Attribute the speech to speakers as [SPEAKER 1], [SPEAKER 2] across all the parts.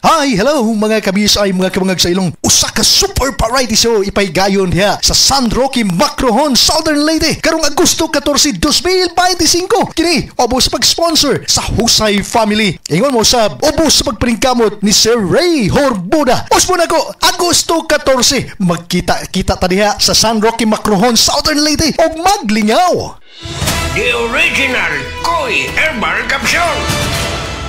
[SPEAKER 1] Hi, hello mga kabisay, mga kabangag sa ilong usa ka super variety show ipaygayon diha sa San Roque Macrohon, Southern Leyte karong Agosto 14, 2025. Kini ubos pag-sponsor sa Husay Family. Ingon mo sa ubos sa pagpringkamot ni Sir Ray Horbuda. Usbo na ko Agosto 14, magkita-kita ta diha sa San Roque Macrohon, Southern Leyte og maglingaw.
[SPEAKER 2] The original Koi Herbal Capsule.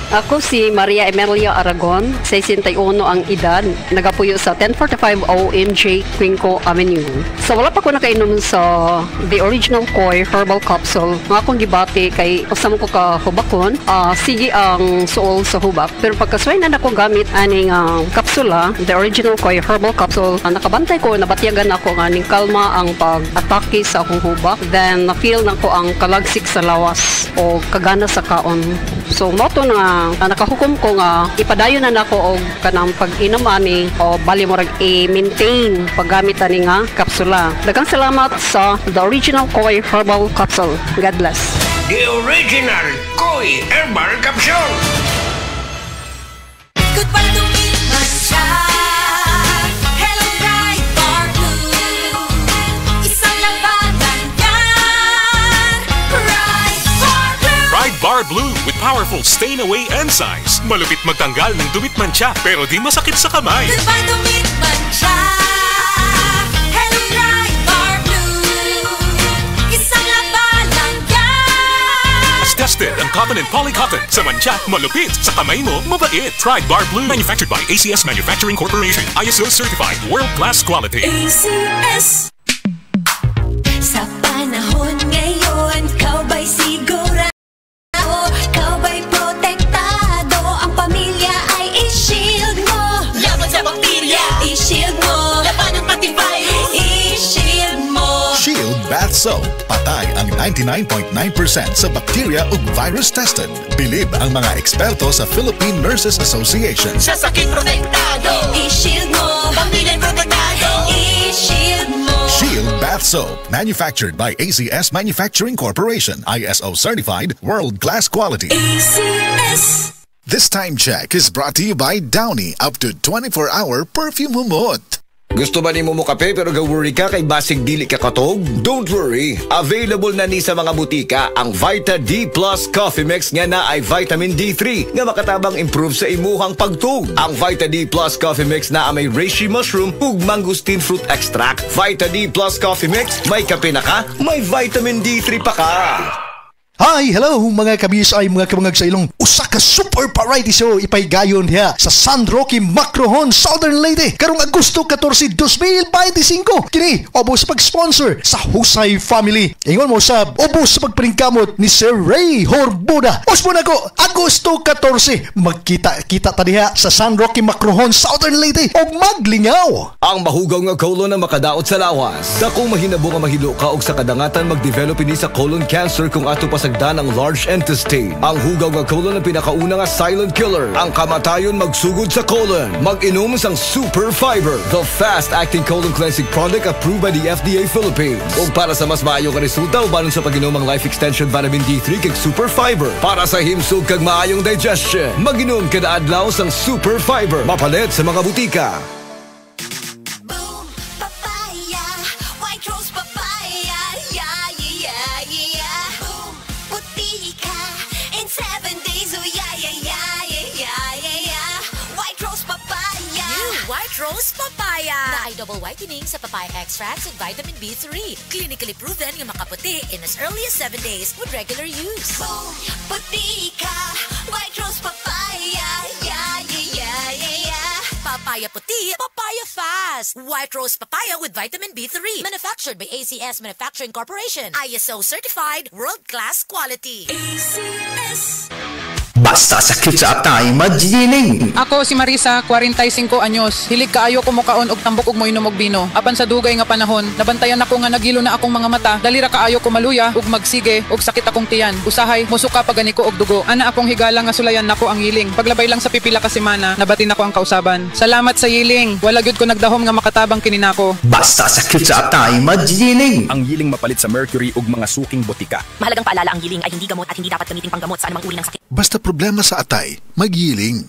[SPEAKER 3] Ako si Maria Emelia Aragon, 61 ang edad, nagapuyo sa 1045 OMJ Quinco Avenue. So wala pa ko nakainom sa the original Koi Herbal Capsule. Nga akong gibati kay usam ko ka hubakon, sige ang suol sa hubak. Pero pagkasway na ako gamit aning kapsula, the original Koi Herbal Capsule, nakabantay ko, nabatyagan ako nga ning kalma ang pag-atake sa akong hubak. Then na-feel na ko ang kalagsik sa lawas o kagana sa kaon. So moto na nakahukom ko nga ipadayon na nako og kanang pag-inom ani o bali mo rag i-maintain paggamit ani nga kapsula. Daghang salamat sa the original Koi Herbal Capsule. God bless.
[SPEAKER 2] The original Koi Herbal Capsule.
[SPEAKER 4] Goodbye to me, Masha. Hello, bright bar blue. Isang labanan yan. Bright bar blue.
[SPEAKER 5] Bright Bar Blue with powerful stain-away enzymes. Malupit magtanggal ng dumit mancha pero di masakit sa kamay.
[SPEAKER 4] Goodbye to me, Masha. Hello, bright bar blue. Isang labanan yan.
[SPEAKER 5] As tested ang cotton and polycotton. Sa mancha, malupit. Sa kamay mo, mabait. Bright Bar Blue. Manufactured by ACS Manufacturing Corporation. ISO certified. World-class quality.
[SPEAKER 4] ACS. Sa panahon ngayon, kau ba'y sigurado? Kau ba'y protektado? Ang pamilya ay i-shield mo. Laban sa bakterya, i-shield mo. Laban ng pati virus, i-shield mo.
[SPEAKER 6] Shield Bath Soap. Patay ang 99.9% sa bacteria ug virus tested. Bilib ang mga eksperto sa Philippine Nurses Association.
[SPEAKER 4] Sa sakit protektado, i-shield mo. Pamilya protektado, i-shield mo.
[SPEAKER 6] Shield Bath Soap. Manufactured by ACS Manufacturing Corporation. ISO certified. World-class quality.
[SPEAKER 4] ACS.
[SPEAKER 6] This time check is brought to you by Downy. Up to 24-hour perfume humot.
[SPEAKER 7] Gusto ba ni mo kape pero ga-worry ka kay basig dili ka katog? Don't worry! Available na ni sa mga butika ang Vita D Plus Coffee Mix nga na ay vitamin D3 nga makatabang improve sa imuhang pagtug. Ang Vita D Plus Coffee Mix na may reishi mushroom ug mangosteen fruit extract. Vita D Plus Coffee Mix, may kape na ka, may vitamin D3 pa ka.
[SPEAKER 1] Hi, hello mga kabisay, mga kabangag sa ilong usa ka super variety show ipaygayon diha sa San Roque Macrohon, Southern Leyte karong Agosto 14, 2025. Kini ubos pag-sponsor sa Husay Family. Ingon mo sa ubos sa pagpringkamot ni Sir Ray Horbuda. Usbo na ko Agosto 14, magkita-kita ta diha sa San Roque Macrohon, Southern Leyte og maglingaw.
[SPEAKER 7] Ang mahugaw nga colon na makadaot sa lawas. Dako mahinabo nga mahilo ka og sa kadangatan mag-develop ini sa colon cancer kung ato pasagdan ang large intestine. Ang hugaw nga colon ang pinakauna nga silent killer. Ang kamatayon magsugod sa colon. Mag-inom sang Super Fiber, the fast-acting colon cleansing product approved by the FDA Philippines. Ug para sa mas maayo nga resulta ubanon sa pag-inom ang Life Extension Vitamin D3 kag Super Fiber. Para sa himsog kag maayong digestion, mag-inom kada adlaw sang Super Fiber. Mapalit sa mga butika.
[SPEAKER 4] Boom, papaya, white rose papaya, yeah, yeah, yeah. Boom, puti ka in 7 days, oh yeah, yeah, yeah, yeah, yeah, yeah. White rose papaya.
[SPEAKER 8] New White Rose Papaya na ay double whitening sa papaya extracts with vitamin B3. Clinically proven nga makaputi in as early as 7 days with regular use.
[SPEAKER 4] Boom, puti ka, white rose papaya, yeah, yeah, yeah, yeah, yeah.
[SPEAKER 8] Papaya puti, papaya fast. White Rose Papaya with vitamin B3. Manufactured by ACS Manufacturing Corporation. ISO certified, world-class quality.
[SPEAKER 4] ACS.
[SPEAKER 9] Basta sakit sa atay, magyining.
[SPEAKER 10] Ako si Marisa, 45 anyos. Hilig kaayo ko mukaon og tambok ug moinom og bino. Apan sa dugay nga panahon, nabantayan ako nga nagilo na akong mga mata. Dalira kaayo ko maluya ug magsige ug sakit akong tiyan. Usahay musuka pagani ko og dugo. Ana akong higala nga sulayan nako ang yiling. Paglabay lang sa pipila ka semana, nabatin ako ang kausaban. Salamat sa yiling. Wala gyud ko nagdahom nga makatabang kini nako.
[SPEAKER 9] Basta sakit sa atay, magyining.
[SPEAKER 11] Ang yiling mapalit sa mercury ug mga suking botika.
[SPEAKER 8] Mahalagang paalala, ang yiling ay hindi gamot at hindi dapat gamitin panggamot sa anumang uri ng sakit.
[SPEAKER 6] Basta problema sa atay, magyiling.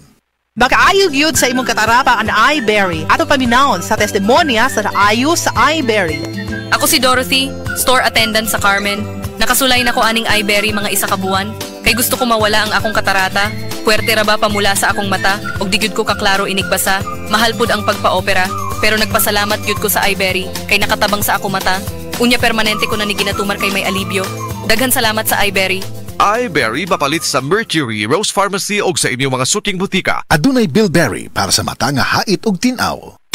[SPEAKER 12] Makaayog yun sa imong katarapa ang iBerry. Ato paminahon sa testimonya sa ayo sa iBerry.
[SPEAKER 13] Ako si Dorothy, store attendant sa Carmen. Nakasulay na ko aning iBerry mga isa ka buwan. Kay gusto ko mawala ang akong katarata. Puwerte ra ba pamula sa akong mata og di gyud ko kaklaro inigbasa. Mahal pud ang pagpa-opera, pero nagpasalamat gyud ko sa iBerry kay nakatabang sa akong mata. Unya permanente ko na ni ginatumar kay may alibyo. Daghan salamat sa iBerry.
[SPEAKER 14] iBerry mapalit sa Mercury, Rose Pharmacy o sa inyong mga suking butika.
[SPEAKER 6] Adunay Bilberry para sa mata nga hait og tinaw.